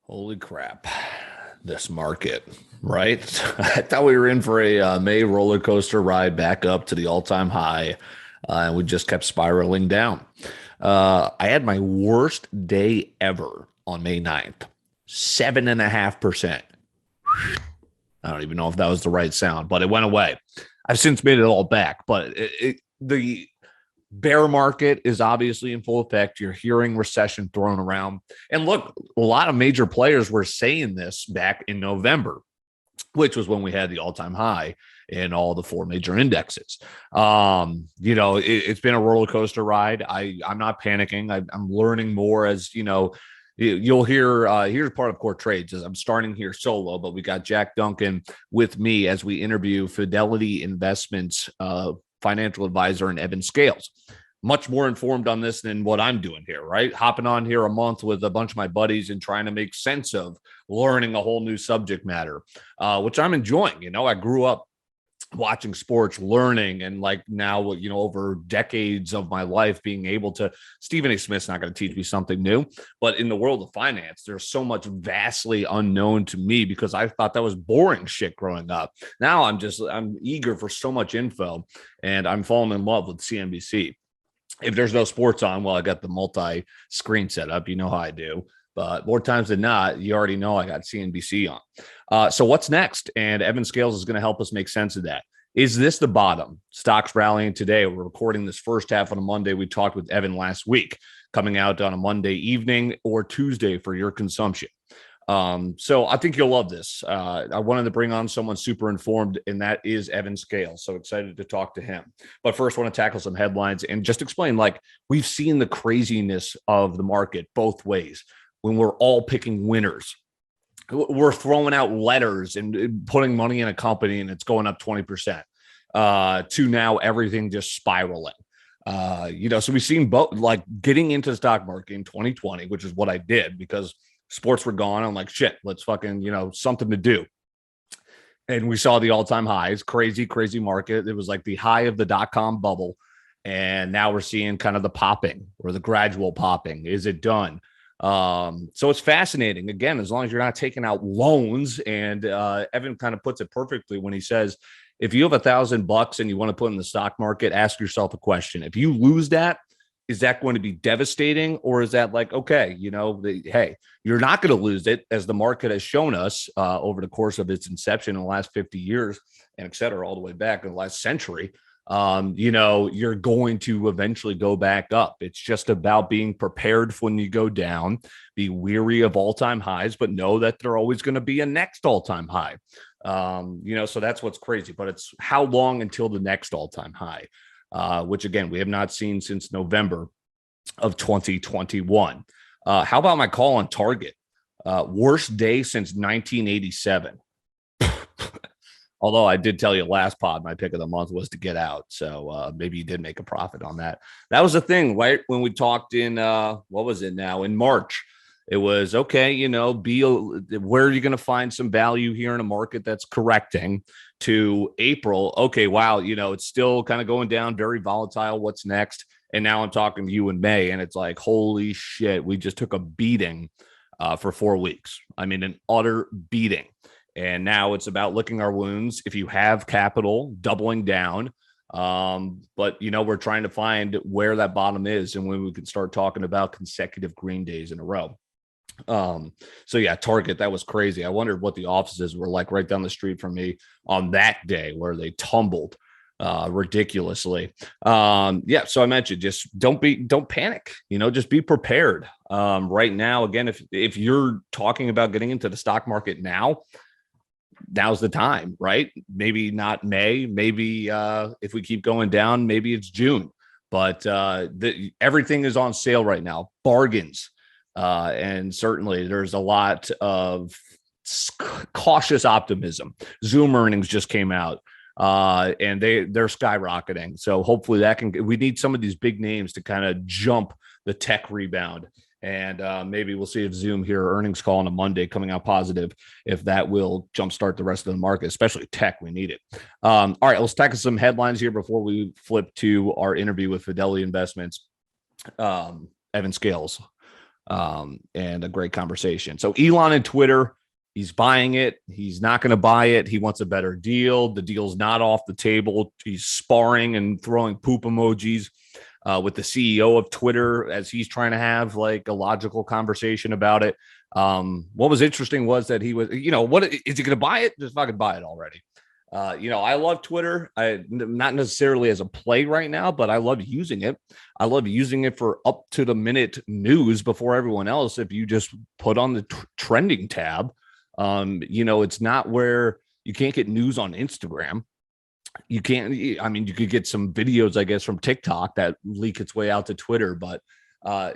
Holy crap. This market, right? I thought we were in for a May roller coaster ride back up to the all-time high, and we just kept spiraling down. I had my worst day ever on May 9th, 7.5%. I don't even know if that was the right sound, but it went away. I've since made it all back, but the bear market is obviously in full effect. You're hearing recession thrown around. And look, a lot of major players were saying this back in November, which was when we had the all-time high in all the four major indexes. It's been a roller coaster ride. I'm not panicking. I'm learning more as, you'll hear here's part of CorTrades as I'm starting here solo, but we got Jack Duncan with me as we interview Fidelity Investments financial advisor and Evan Scales. Much more informed on this than what I'm doing here, right? Hopping on here a month with a bunch of my buddies and trying to make sense of learning a whole new subject matter, which I'm enjoying. I grew up watching sports, learning, and like now, over decades of my life being able to, Stephen A. Smith's not going to teach me something new, but in the world of finance, there's so much vastly unknown to me because I thought that was boring shit growing up. Now I'm eager for so much info, and I'm falling in love with CNBC. If there's no sports on, well, I got the multi-screen setup. You know how I do. But more times than not, you already know I got CNBC on. So what's next? And Evan Scales is going to help us make sense of that. Is this the bottom? Stocks rallying today. We're recording this first half on a Monday. We talked with Evan last week, coming out on a Monday evening or Tuesday for your consumption. So I think you'll love this. I wanted to bring on someone super informed, and that is Evan Scales. So excited to talk to him. But first, I want to tackle some headlines and just explain, we've seen the craziness of the market both ways. When we're all picking winners, we're throwing out letters and putting money in a company and it's going up 20% to now everything just spiraling. So we've seen both, getting into the stock market in 2020, which is what I did because sports were gone. I'm like, shit, let's fucking, something to do. And we saw the all-time highs, crazy, crazy market. It was like the high of the dot-com bubble. And now we're seeing kind of the popping or the gradual popping. Is it done? So it's fascinating, again, as long as you're not taking out loans. And Evan kind of puts it perfectly when he says, if you have $1,000 and you want to put in the stock market, ask yourself a question. If you lose that, is that going to be devastating? Or is that okay, hey, you're not going to lose it, as the market has shown us over the course of its inception in the last 50 years and et cetera, all the way back in the last century. You're going to eventually go back up. It's just about being prepared for when you go down, be weary of all-time highs, but know that there always going to be a next all-time high. So that's what's crazy, but it's how long until the next all-time high, which again, we have not seen since November of 2021. How about my call on Target? Worst day since 1987. Although I did tell you last pod, my pick of the month was to get out. So maybe you did make a profit on that. That was the thing, right? When we talked in, what was it now? In March, it was, okay, where are you going to find some value here in a market that's correcting, to April? Okay, wow, it's still kind of going down, very volatile. What's next? And now I'm talking to you in May, and it's like, holy shit, we just took a beating for 4 weeks. I mean, an utter beating. And now it's about licking our wounds. If you have capital, doubling down. But, we're trying to find where that bottom is and when we can start talking about consecutive green days in a row. So yeah, Target, that was crazy. I wondered what the offices were like right down the street from me on that day where they tumbled ridiculously. So I mentioned, just don't panic, just be prepared. Right now, again, if you're talking about getting into the stock market now's the time, right? Maybe not May, maybe if we keep going down, maybe it's June, but everything is on sale right now, bargains. And certainly there's a lot of cautious optimism. Zoom earnings just came out, and they're skyrocketing. So hopefully we need some of these big names to kind of jump the tech rebound. And maybe we'll see if Zoom here earnings call on a Monday coming out positive, if that will jumpstart the rest of the market, especially tech. We need it. All right, let's tackle some headlines here before we flip to our interview with Fidelity Investments. Evan Scales. and a great conversation. So Elon and Twitter, he's buying it. He's not going to buy it. He wants a better deal. The deal's not off the table. He's sparring and throwing poop emojis with the CEO of Twitter as he's trying to have like a logical conversation about it. What was interesting was that he was, what is he going to buy it? Just fucking buy it already. I love Twitter. Not necessarily as a play right now, but I love using it. I love using it for up to the minute news before everyone else. If you just put on the trending tab, it's not where you can't get news on Instagram. You can't, you could get some videos, I guess, from TikTok that leak its way out to Twitter, but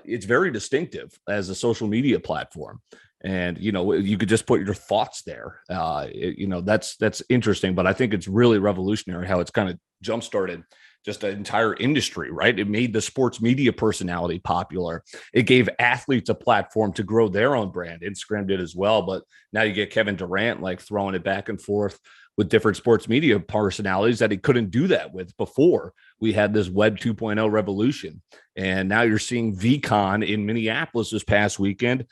it's very distinctive as a social media platform. And, you could just put your thoughts there. That's interesting, but I think it's really revolutionary how it's kind of jump-started just an entire industry, right? It made the sports media personality popular. It gave athletes a platform to grow their own brand. Instagram did as well, but now you get Kevin Durant like throwing it back and forth with different sports media personalities that he couldn't do that with before. We had this Web 2.0 revolution. And now you're seeing VCon in Minneapolis this past weekend,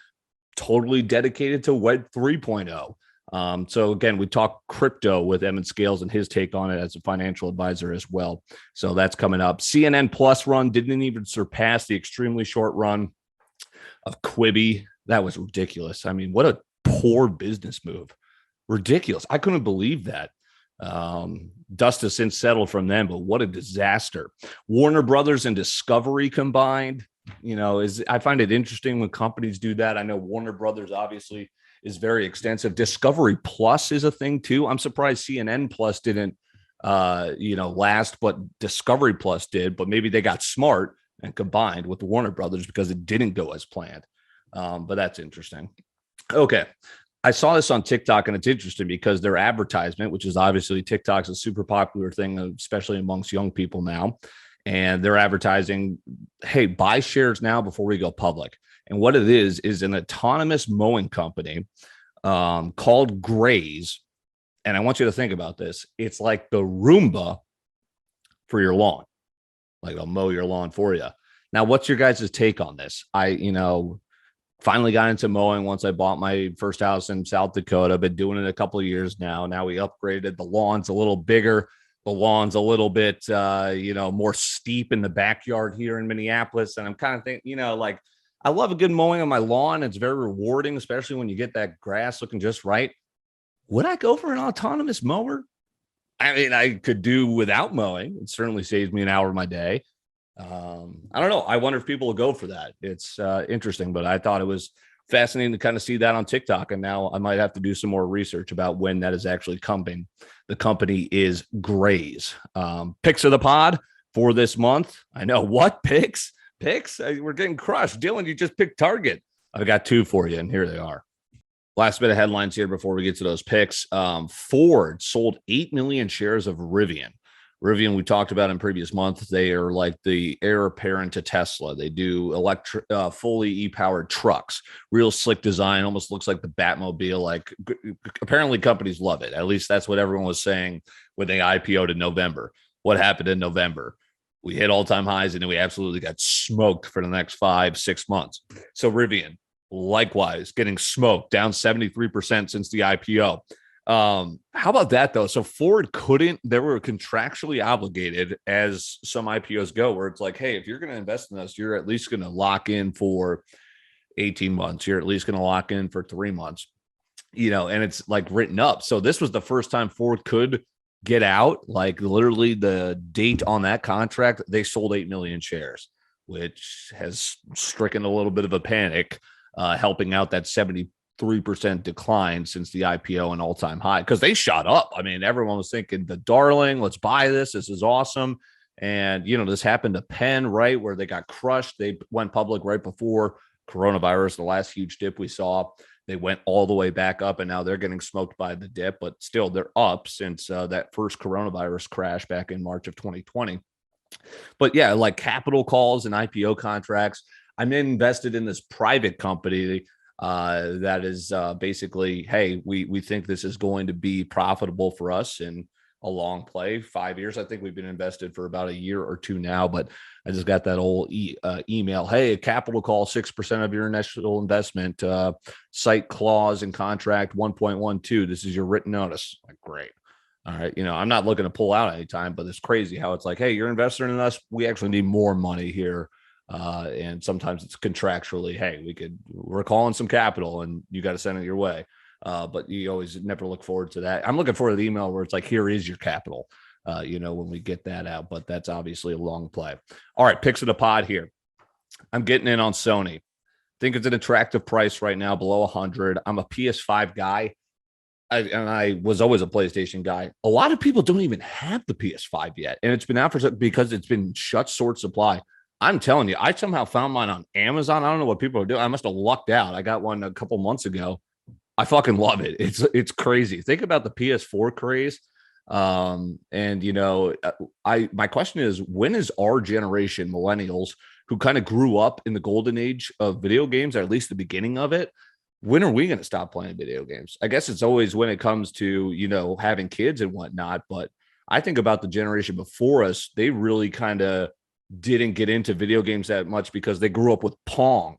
totally dedicated to Web 3.0. So again, we talked crypto with Emmett Scales and his take on it as a financial advisor as well. So that's coming up. CNN Plus run didn't even surpass the extremely short run of Quibi. That was ridiculous. I mean, what a poor business move. Ridiculous. I couldn't believe that. Dust has since settled from them, but what a disaster. Warner Brothers and Discovery combined, I find it interesting when companies do that. I know Warner Brothers obviously is very extensive. Discovery Plus is a thing too. I'm surprised CNN Plus didn't, last, but Discovery Plus did, but maybe they got smart and combined with Warner Brothers because it didn't go as planned. But that's interesting. Okay. I saw this on TikTok, and it's interesting because their advertisement, which is obviously TikTok's a super popular thing, especially amongst young people now, and they're advertising, hey, buy shares now before we go public. And what it is an autonomous mowing company called Graze. And I want you to think about this. It's like the Roomba for your lawn, like I'll mow your lawn for you. Now, what's your guys' take on this? Finally got into mowing once I bought my first house in South Dakota. Been doing it a couple of years now. Now we upgraded. The lawn's a little bigger. The lawn's a little bit, more steep in the backyard here in Minneapolis. And I'm kind of thinking, I love a good mowing on my lawn. It's very rewarding, especially when you get that grass looking just right. Would I go for an autonomous mower? I mean, I could do without mowing. It certainly saves me an hour of my day. I don't know. I wonder if people will go for that. It's interesting, but I thought it was fascinating to kind of see that on TikTok. And now I might have to do some more research about when that is actually coming. The company is Graze. Picks of the pod for this month. I know what picks. We're getting crushed. Dylan, you just picked Target. I've got two for you, and here they are. Last bit of headlines here before we get to those picks. Ford sold 8 million shares of Rivian. Rivian, we talked about in previous months. They are like the heir apparent to Tesla. They do fully e-powered trucks, real slick design, almost looks like the Batmobile. Like apparently companies love it. At least that's what everyone was saying when they IPO'd in November. What happened in November? We hit all-time highs, and then we absolutely got smoked for the next 5-6 months. So Rivian, likewise, getting smoked, down 73% since the IPO. How about that though? So Ford they were contractually obligated, as some IPOs go, where it's like, hey, if you're going to invest in us, you're at least going to lock in for 18 months. You're at least going to lock in for 3 months, and it's like written up. So this was the first time Ford could get out. Like literally the date on that contract, they sold 8 million shares, which has stricken a little bit of a panic, helping out that 73% decline since the IPO, an all-time high, because they shot up. I mean, everyone was thinking the darling, let's buy this. This is awesome. And, this happened to Penn, right, where they got crushed. They went public right before coronavirus, the last huge dip we saw. They went all the way back up, and now they're getting smoked by the dip, but still they're up since that first coronavirus crash back in March of 2020. But yeah, like capital calls and IPO contracts. I'm invested in this private company that is basically, hey, we think this is going to be profitable for us, and a long play. 5 years, I think we've been invested for about a year or two now, but I just got that old email. Hey, a capital call, 6% of your initial investment, cite clause in contract 1.12. This is your written notice. Like, great. All right. I'm not looking to pull out anytime, but it's crazy how it's like, hey, you're investing in us. We actually need more money here. And sometimes it's contractually, hey, we're calling some capital and you got to send it your way. But you always never look forward to that. I'm looking forward to the email where it's like, here is your capital, when we get that out, but that's obviously a long play. All right. Picks of the pod here. I'm getting in on Sony. Think it's an attractive price right now, below 100. I'm a PS5 guy. I was always a PlayStation guy. A lot of people don't even have the PS5 yet. And it's been out because it's been short supply. I'm telling you, I somehow found mine on Amazon. I don't know what people are doing. I must have lucked out. I got one a couple months ago. I fucking love it. It's crazy. Think about the PS4 craze. My question is, when is our generation, millennials, who kind of grew up in the golden age of video games, or at least the beginning of it, when are we going to stop playing video games? I guess it's always when it comes to, having kids and whatnot. But I think about the generation before us, they really kind of didn't get into video games that much because they grew up with Pong.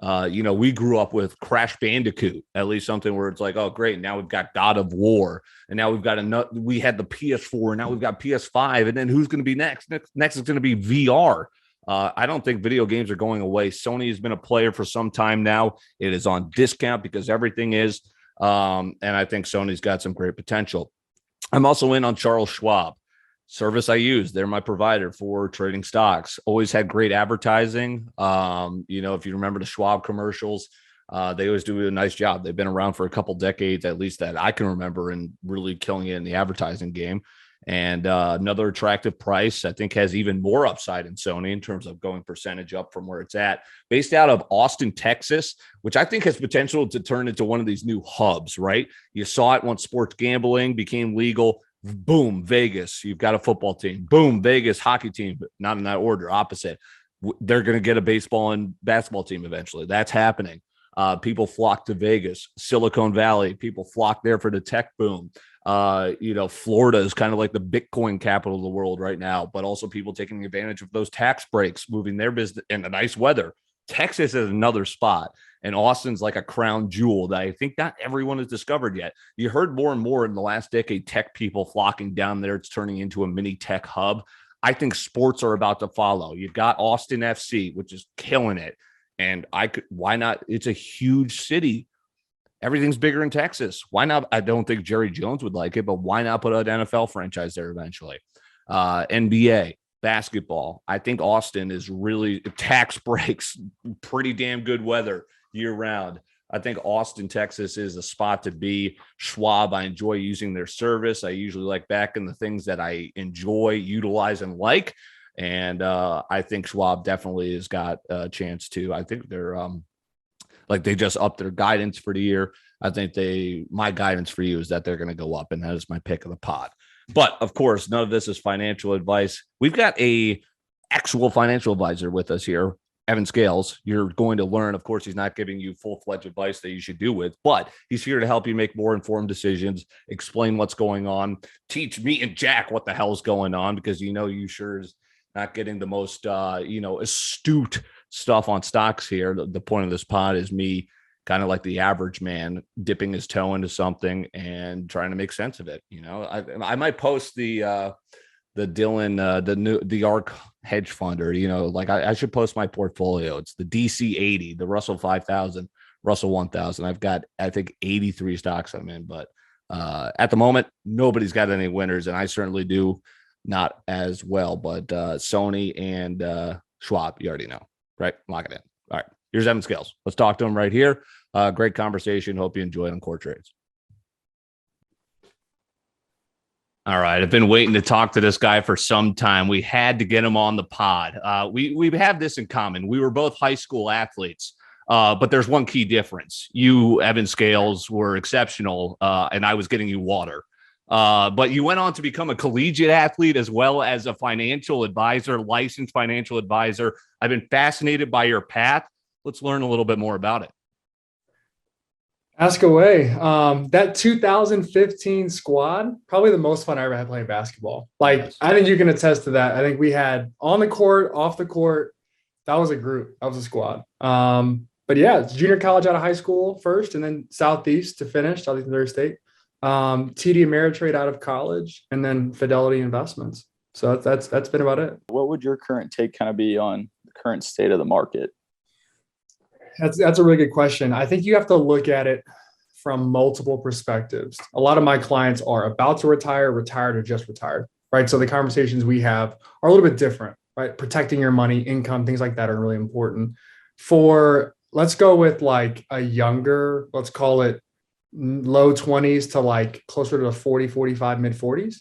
We grew up with Crash Bandicoot, at least something where it's like, oh, great. Now we've got God of War, and now we had the PS4, and now we've got PS5. And then who's going to be next? Next is going to be VR. I don't think video games are going away. Sony has been a player for some time now. It is on discount because everything is. And I think Sony's got some great potential. I'm also in on Charles Schwab. Service I use. They're my provider for trading stocks. Always had great advertising. If you remember the Schwab commercials, they always do a nice job. They've been around for a couple decades, at least that I can remember, and really killing it in the advertising game. And another attractive price, I think, has even more upside in Sony in terms of going percentage up from where it's at. Based out of Austin, Texas, which I think has potential to turn into one of these new hubs, right? You saw it once sports gambling became legal. Boom, Vegas, you've got a football team. Boom, Vegas, hockey team, but not in that order, opposite. They're going to get a baseball and basketball team eventually. That's happening. People flock to Vegas. Silicon Valley, people flock there for the tech boom. Florida is kind of like the Bitcoin capital of the world right now, but also people taking advantage of those tax breaks, moving their business in the nice weather. Texas is another spot, and Austin's like a crown jewel that I think not everyone has discovered yet. You heard more and more in the last decade, tech people flocking down there. It's turning into a mini tech hub. I think sports are about to follow. You've got Austin FC, which is killing it. And why not? It's a huge city. Everything's bigger in Texas. Why not? I don't think Jerry Jones would like it, but why not put an NFL franchise there eventually? NBA, basketball. I think Austin is really tax breaks, pretty damn good weather year round. I think Austin, Texas is a spot to be. Schwab, I enjoy using their service. I usually like back in the things that I enjoy, utilize, and like. And I think Schwab definitely has got a chance to. I think they're they just upped their guidance for the year. I think my guidance for you is that they're going to go up, and that is my pick of the pod. But of course, none of this is financial advice. We've got a actual financial advisor with us here, Evan Scales. You're going to learn, of course, he's not giving you full-fledged advice that you should do with, but he's here to help you make more informed decisions, explain what's going on, teach me and Jack what the hell's going on, because you sure is not getting the most, astute stuff on stocks here. The point of this pod is me kind of like the average man dipping his toe into something and trying to make sense of it. I might post the Dylan, the ARK hedge fund, or, I should post my portfolio. It's the DC 80, the Russell 5000, Russell 1000. I've got, I think, 83 stocks I'm in, but at the moment, nobody's got any winners, and I certainly do not as well, but Sony and Schwab, you already know, right? Lock it in. All right. Here's Evan Scales. Let's talk to him right here. Great conversation. Hope you enjoyed on CorTrades. All right. I've been waiting to talk to this guy for some time. We had to get him on the pod. We have this in common. We were both high school athletes, but there's one key difference. You, Evan Scales, were exceptional, and I was getting you water. But you went on to become a collegiate athlete as well as a financial advisor, licensed financial advisor. I've been fascinated by your path. Let's learn a little bit more about it. Ask away. That 2015 squad, probably the most fun I ever had playing basketball. Like, Yes. I think you can attest to that. I think we had on the court, off the court. That was a group. That was a squad. But yeah, junior college out of high school first, and then Southeast to finish, Southeast Missouri State. TD Ameritrade out of college, and then Fidelity Investments. So that's been about it. What would your current take kind of be on the current state of the market? That's a really good question. I think you have to look at it from multiple perspectives. A lot of my clients are about to retire, retired, or just retired, right? So the conversations we have are a little bit different, right? Protecting your money, income, things like that are really important. For let's go with like a younger, let's call it low 20s to like closer to the 40, 45, mid 40s.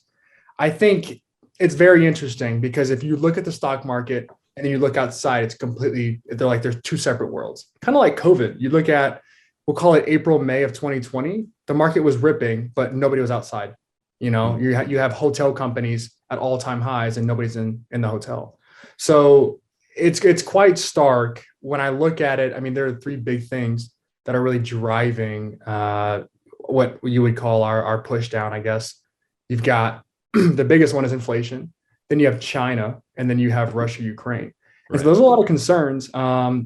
I think it's very interesting because if you look at the stock market and then you look outside, it's completely, there's two separate worlds. Kind of like COVID. You look at, we'll call it April, May of 2020, the market was ripping, but nobody was outside. You know, you have hotel companies at all-time highs and nobody's in the hotel. So it's quite stark when I look at it. I mean, there are three big things that are really driving what you would call our push down, I guess. You've got the biggest one is inflation. Then you have China, and then you have Russia, Ukraine. And so there's a lot of concerns.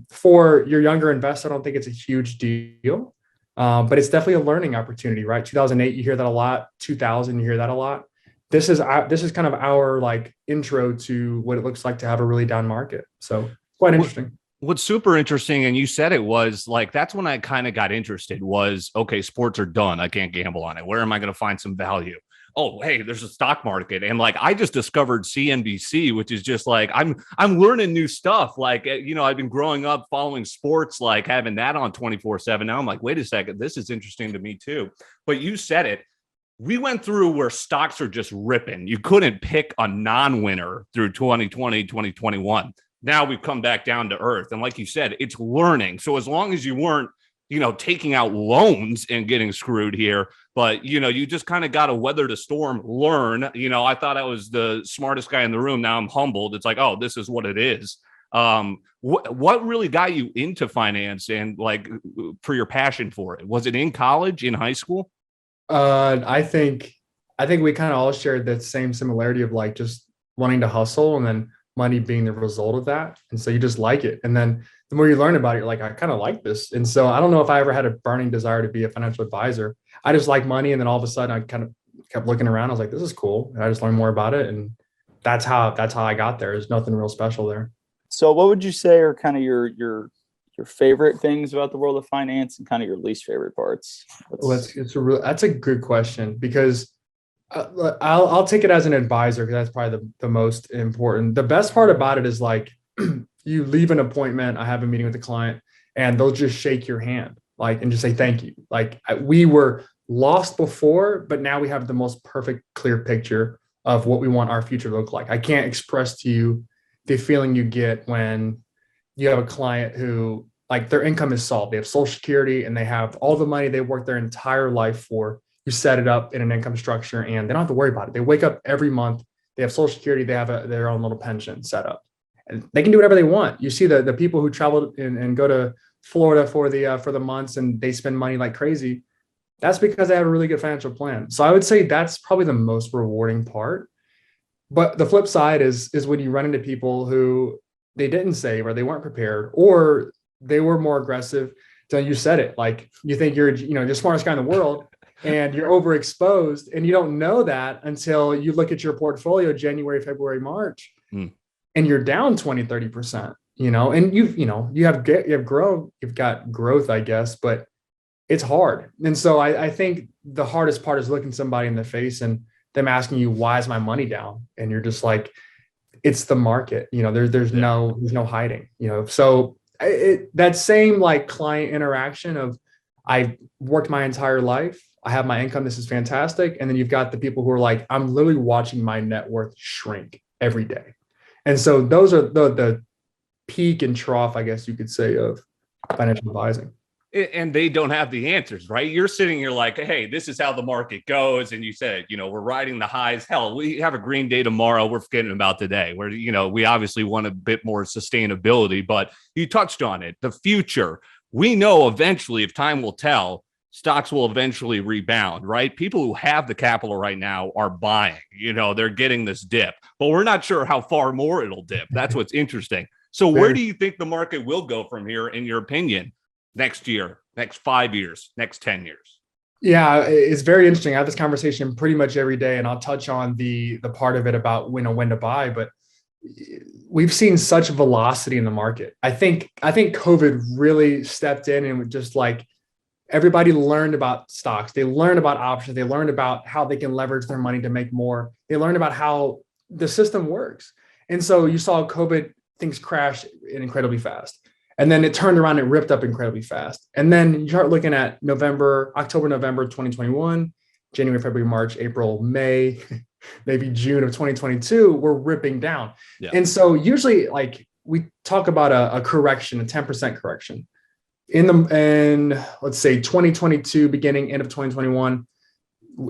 For your younger investor, I don't think it's a huge deal, but it's definitely a learning opportunity, right? 2008, you hear that a lot. 2000, you hear that a lot. This is kind of our like intro to what it looks like to have a really down market. So quite interesting. What's super interesting, and you said it, was like that's when I kind of got interested was, okay, sports are done. I can't gamble on it. Where am I going to find some value? Oh, hey, there's a stock market. And like I just discovered CNBC, which is just like I'm learning new stuff. Like, you know, I've been growing up following sports, like having that on 24/7. Now I'm like, wait a second, this is interesting to me too. But you said it. We went through where stocks are just ripping. You couldn't pick a non-winner through 2020, 2021. Now we've come back down to earth. And like you said, it's learning. So as long as you weren't, you know, taking out loans and getting screwed here, but, you know, you just kind of got to weather the storm, learn. You know, I thought I was the smartest guy in the room. Now I'm humbled. It's like, oh, this is what it is. What really got you into finance and like for your passion for it? Was it in college, in high school? I think we kind of all shared that same similarity of like just wanting to hustle and then money being the result of that. And so you just like it. And then the more you learn about it, you're like, I kind of like this. And so I don't know if I ever had a burning desire to be a financial advisor. I just like money. And then all of a sudden I kind of kept looking around. I was like, this is cool. And I just learned more about it. And that's how I got there. There's nothing real special there. So what would you say are kind of your favorite things about the world of finance and kind of your least favorite parts? That's a good question because I'll take it as an advisor because that's probably the most important. The best part about it is like you leave an appointment, I have a meeting with the client, and they'll just shake your hand like and just say thank you. Like we were lost before, but now we have the most perfect, clear picture of what we want our future to look like. I can't express to you the feeling you get when you have a client who like their income is solved. They have Social Security and they have all the money they worked their entire life for. You set it up in an income structure and they don't have to worry about it. They wake up every month, they have Social Security, they have their own little pension set up. And they can do whatever they want. You see the people who travel and go to Florida for the months and they spend money like crazy. That's because they have a really good financial plan. So I would say that's probably the most rewarding part. But the flip side is when you run into people who they didn't save or they weren't prepared or they were more aggressive. So you said it, like you think you're the smartest guy in the world and you're overexposed and you don't know that until you look at your portfolio January, February, March, and you're down 20, 30%, and you've got growth, I guess, but it's hard. And so I think the hardest part is looking somebody in the face and them asking you, why is my money down? And you're just like, it's the market, there's no hiding, so that same like client interaction of I worked my entire life. I have my income. This is fantastic. And then you've got the people who are like, I'm literally watching my net worth shrink every day. And so those are the peak and trough, I guess you could say, of financial advising. And they don't have the answers, right? You're sitting here like, hey, this is how the market goes. And you said, we're riding the highs. Hell, we have a green day tomorrow. We're forgetting about today where, we obviously want a bit more sustainability, but you touched on it. The future, we know eventually, if time will tell, stocks will eventually rebound, right? People who have the capital right now are buying, they're getting this dip, but we're not sure how far more it'll dip. That's what's interesting. So where do you think the market will go from here, in your opinion, next year, next 5 years, next 10 years? Yeah, it's very interesting. I have this conversation pretty much every day, and I'll touch on the part of it about when to buy, but we've seen such velocity in the market. I think COVID really stepped in and just like everybody learned about stocks. They learned about options. They learned about how they can leverage their money to make more. They learned about how the system works. And so you saw COVID, things crash incredibly fast. And then it turned around and ripped up incredibly fast. And then you start looking at October, November 2021, January, February, March, April, May, maybe June of 2022, we're ripping down. Yeah. And so usually like we talk about a correction, a 10% correction. In let's say 2022, end of 2021,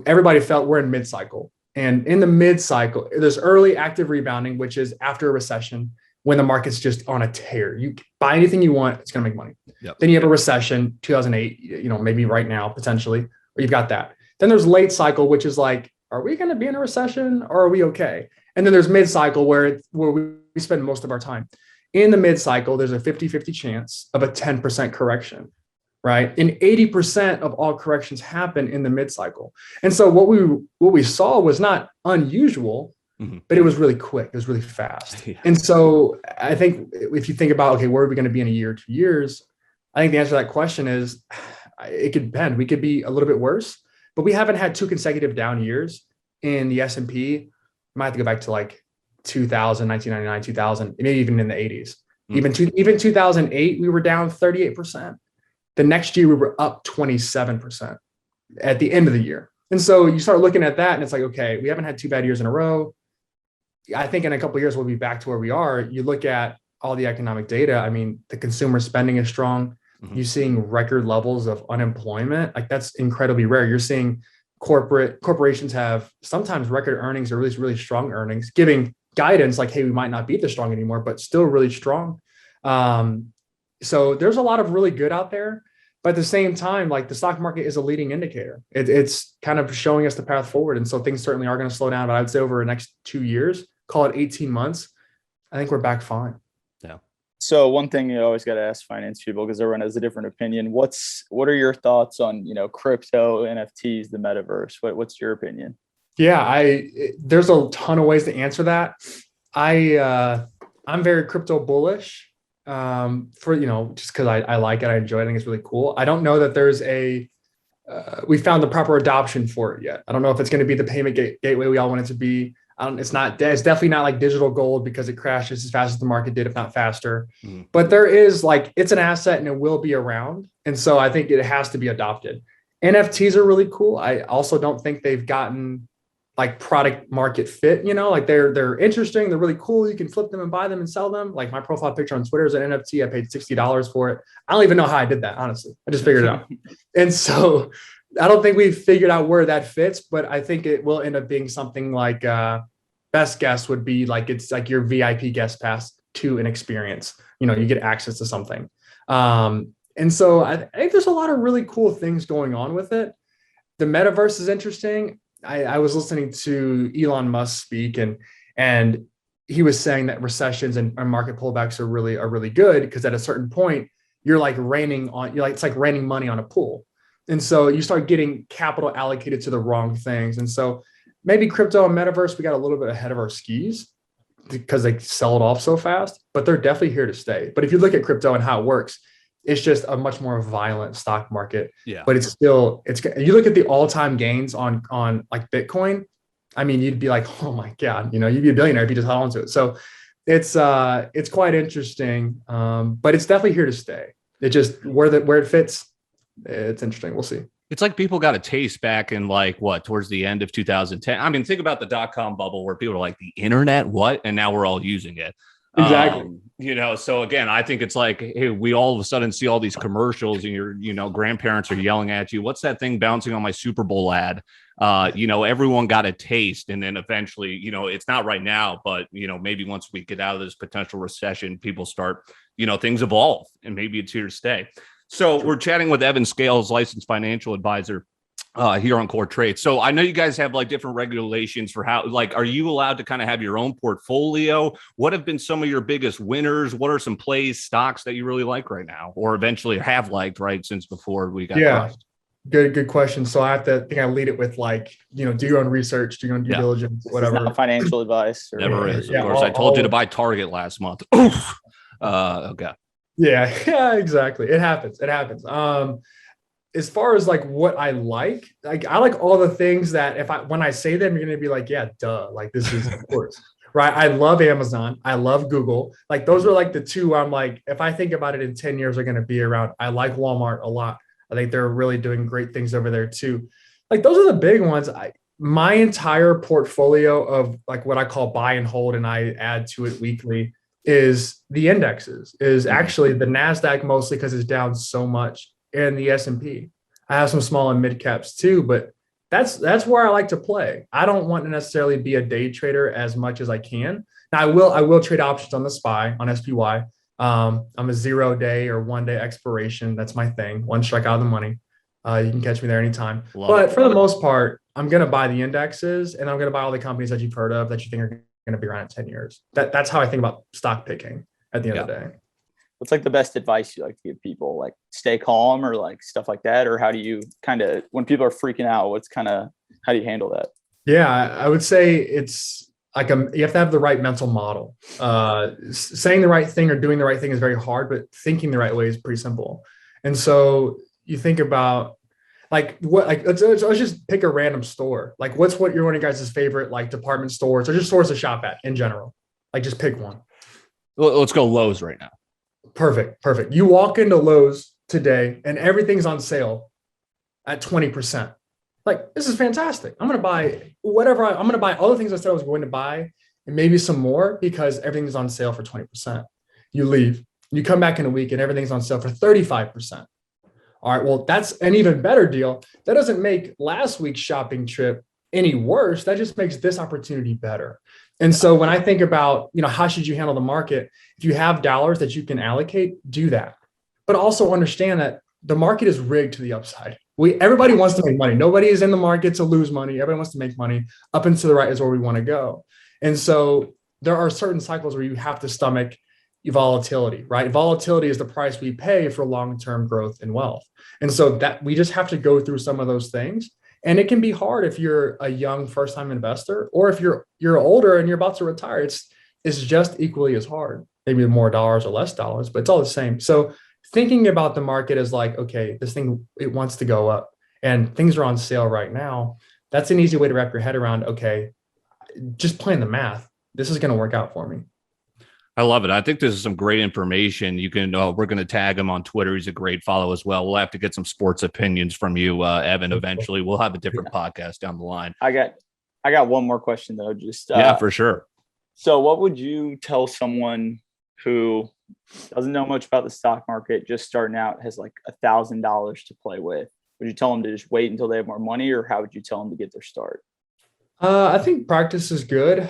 everybody felt we're in mid-cycle. And in the mid-cycle, there's early active rebounding, which is after a recession when the market's just on a tear. You buy anything you want, it's going to make money. Yep. Then you have a recession, 2008, maybe right now, potentially, or you've got that. Then there's late cycle, which is like, are we going to be in a recession or are we okay? And then there's mid-cycle where we spend most of our time. In the mid-cycle, there's a 50-50 chance of a 10% correction, right? And 80% of all corrections happen in the mid-cycle. And so what we saw was not unusual, but it was really quick. It was really fast. Yeah. And so I think if you think about, okay, where are we going to be in a year, 2 years? I think the answer to that question is it could depend. We could be a little bit worse, but we haven't had 2 consecutive down years in the S&P. I might have to go back to like 2000, 1999, 2000, maybe even in the 80s. Even 2008, we were down 38%. The next year, we were up 27% at the end of the year. And so you start looking at that and it's like, okay, we haven't had 2 bad years in a row. I think in a couple of years, we'll be back to where we are. You look at all the economic data. I mean, the consumer spending is strong. You're seeing record levels of unemployment. Like that's incredibly rare. You're seeing corporations have sometimes record earnings or really, really strong earnings, giving guidance like, hey, we might not be this strong anymore, but still really strong. So there's a lot of really good out there. But at the same time, like the stock market is a leading indicator. It's kind of showing us the path forward. And so things certainly are going to slow down. But I would say over the next 2 years, call it 18 months, I think we're back fine. Yeah. So one thing you always got to ask finance people, because everyone has a different opinion. What are your thoughts on, crypto, NFTs, the metaverse? What's your opinion? Yeah, there's a ton of ways to answer that. I'm very crypto bullish. For just because I like it, I enjoy it. I think it's really cool. I don't know that there's we found the proper adoption for it yet. I don't know if it's going to be the payment gateway we all want it to be. It's definitely not like digital gold because it crashes as fast as the market did, if not faster. But there is it's an asset and it will be around. And so I think it has to be adopted. NFTs are really cool. I also don't think they've gotten like product market fit, they're interesting. They're really cool. You can flip them and buy them and sell them. Like my profile picture on Twitter is an NFT. I paid $60 for it. I don't even know how I did that. Honestly, I just figured it out. And so I don't think we've figured out where that fits, but I think it will end up being something like best guess would be like, it's like your VIP guest pass to an experience, you get access to something. And so I think there's a lot of really cool things going on with it. The metaverse is interesting. I was listening to Elon Musk speak and he was saying that recessions and market pullbacks are really good because at a certain point it's like raining money on a pool. And so you start getting capital allocated to the wrong things. And so maybe crypto and metaverse, we got a little bit ahead of our skis because they sell it off so fast, but they're definitely here to stay. But if you look at crypto and how it works, it's just a much more violent stock market. Yeah. But you look at the all-time gains on like Bitcoin. I mean, you'd be like, oh my God, you'd be a billionaire if you just held on to it. So it's quite interesting. But it's definitely here to stay. It just where it fits. It's interesting. We'll see. It's like people got a taste back in towards the end of 2010. I mean, think about the .com bubble where people are like, the internet, what? And now we're all using it. Exactly. So again, I think it's like, hey, we all of a sudden see all these commercials and your grandparents are yelling at you. What's that thing bouncing on my Super Bowl ad? Everyone got a taste. And then eventually, it's not right now, but, maybe once we get out of this potential recession, people start, things evolve and maybe it's here to stay. So we're chatting with Evan Scales, licensed financial advisor here on CorTrades. So I know you guys have like different regulations for how, like, are you allowed to kind of have your own portfolio? What have been some of your biggest winners? What are some plays, stocks that you really like right now, or eventually have liked, right, since before we got crushed? Good question. So I think I lead it with like, do your own research, do your own due diligence, whatever. This is not financial advice. Never is. Of course, I told you to buy Target last month. Okay. Yeah, exactly. It happens. As far as like what I like all the things that when I say them, you're going to be like, yeah, duh. Like this is of course, right? I love Amazon. I love Google. Like those are like the two I'm like, if I think about it in 10 years, are going to be around. I like Walmart a lot. I think they're really doing great things over there too. Like those are the big ones. My entire portfolio of like what I call buy and hold, and I add to it weekly, is the indexes, is actually the NASDAQ mostly because it's down so much, and the S&P. I have some small and mid caps too, but that's where I like to play. I don't want to necessarily be a day trader as much as I can. Now I will trade options on the SPY, on SPY. I'm a 0 day or 1 day expiration. That's my thing. One strike out of the money. You can catch me there anytime. But for the most part, I'm going to buy the indexes, and I'm going to buy all the companies that you've heard of that you think are going to be around in 10 years. That's how I think about stock picking at the end of the day. What's like the best advice you like to give people? Like stay calm or like stuff like that? Or how do you kind of, when people are freaking out, how do you handle that? Yeah, I would say it's like you have to have the right mental model. Saying the right thing or doing the right thing is very hard, but thinking the right way is pretty simple. And so you think about like what, like let's just pick a random store. Like what's one of your guys' favorite like department stores or just stores to shop at in general? Like just pick one. Well, let's go Lowe's right now. Perfect. You walk into Lowe's today and everything's on sale at 20%. Like, this is fantastic. I'm going to buy whatever. I'm going to buy all the things I said I was going to buy and maybe some more because everything's on sale for 20%. You leave, you come back in a week and everything's on sale for 35%. All right, well, that's an even better deal. That doesn't make last week's shopping trip any worse. That just makes this opportunity better. And so when I think about, how should you handle the market? If you have dollars that you can allocate, do that. But also understand that the market is rigged to the upside. Everybody wants to make money. Nobody is in the market to lose money. Everybody wants to make money. Up and to the right is where we want to go. And so there are certain cycles where you have to stomach volatility, right? Volatility is the price we pay for long-term growth and wealth. And so that we just have to go through some of those things. And it can be hard if you're a young first-time investor, or if you're older and you're about to retire. It's just equally as hard. Maybe more dollars or less dollars, but it's all the same. So thinking about the market as like, okay, this thing, it wants to go up and things are on sale right now. That's an easy way to wrap your head around, okay, just playing the math. This is going to work out for me. I love it. I think this is some great information. You can, we're going to tag him on Twitter. He's a great follow as well. We'll have to get some sports opinions from you, Evan, eventually. We'll have a different podcast down the line. I got one more question though. Just yeah, for sure. So what would you tell someone who doesn't know much about the stock market, just starting out, has like $1,000 to play with? Would you tell them to just wait until they have more money, or how would you tell them to get their start? I think practice is good.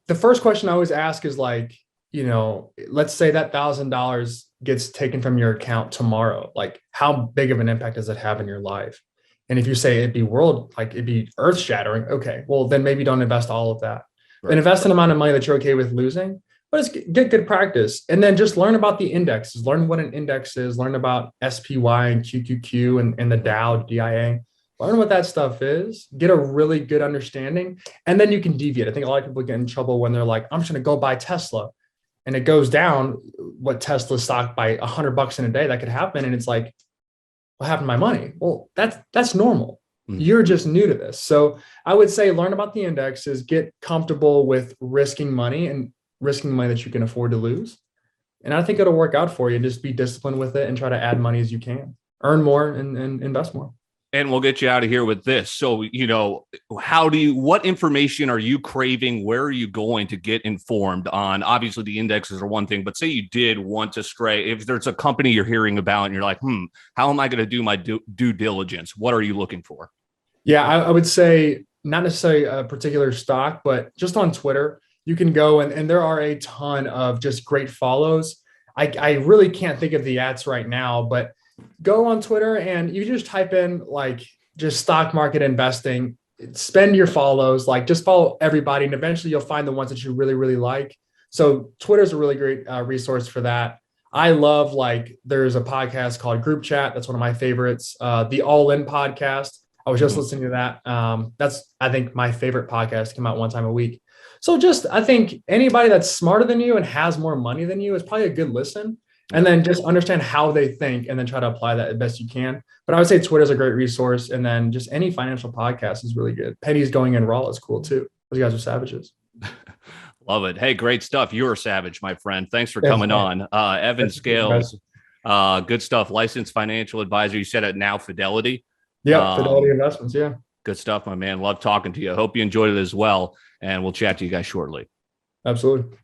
The first question I always ask is like, let's say that $1,000 gets taken from your account tomorrow. Like, how big of an impact does it have in your life? And if you say it'd be earth shattering, okay, well, then maybe don't invest all of that. Right. Then invest an amount of money that you're okay with losing, but it's get good practice. And then just learn about the indexes, learn what an index is, learn about SPY and QQQ and the Dow, DIA. Learn what that stuff is, get a really good understanding, and then you can deviate. I think a lot of people get in trouble when they're like, I'm just going to go buy Tesla. And it goes down what Tesla stock by $100 in a day. That could happen. And it's like, what happened to my money? Well, that's normal. Mm-hmm. You're just new to this. So I would say learn about the indexes, get comfortable with risking money that you can afford to lose. And I think it'll work out for you. Just be disciplined with it and try to add money as you can, earn more and invest more. And we'll get you out of here with this. So, what information are you craving? Where are you going to get informed on? Obviously, the indexes are one thing, but say you did want to stray. If there's a company you're hearing about and you're like, how am I going to do my due diligence? What are you looking for? Yeah, I would say not necessarily a particular stock, but just on Twitter, you can go and there are a ton of just great follows. I really can't think of the ads right now, but go on Twitter and you just type in like just stock market investing, spend your follows, like just follow everybody. And eventually you'll find the ones that you really, really like. So Twitter is a really great resource for that. I love like there's a podcast called Group Chat. That's one of my favorites. The All In podcast. I was just listening to that. That's, I think, my favorite podcast. Come out one time a week. So just, I think anybody that's smarter than you and has more money than you is probably a good listen. And then just understand how they think and then try to apply that as best you can. But I would say Twitter is a great resource. And then just any financial podcast is really good. Penny's Going In Raw is cool too. Those guys are savages. Love it. Hey, great stuff. You're a savage, my friend. Thanks for coming on. Evan Scales, good stuff. Licensed financial advisor. You said it now, Fidelity. Yeah, Fidelity Investments. Yeah. Good stuff, my man. Love talking to you. I hope you enjoyed it as well. And we'll chat to you guys shortly. Absolutely.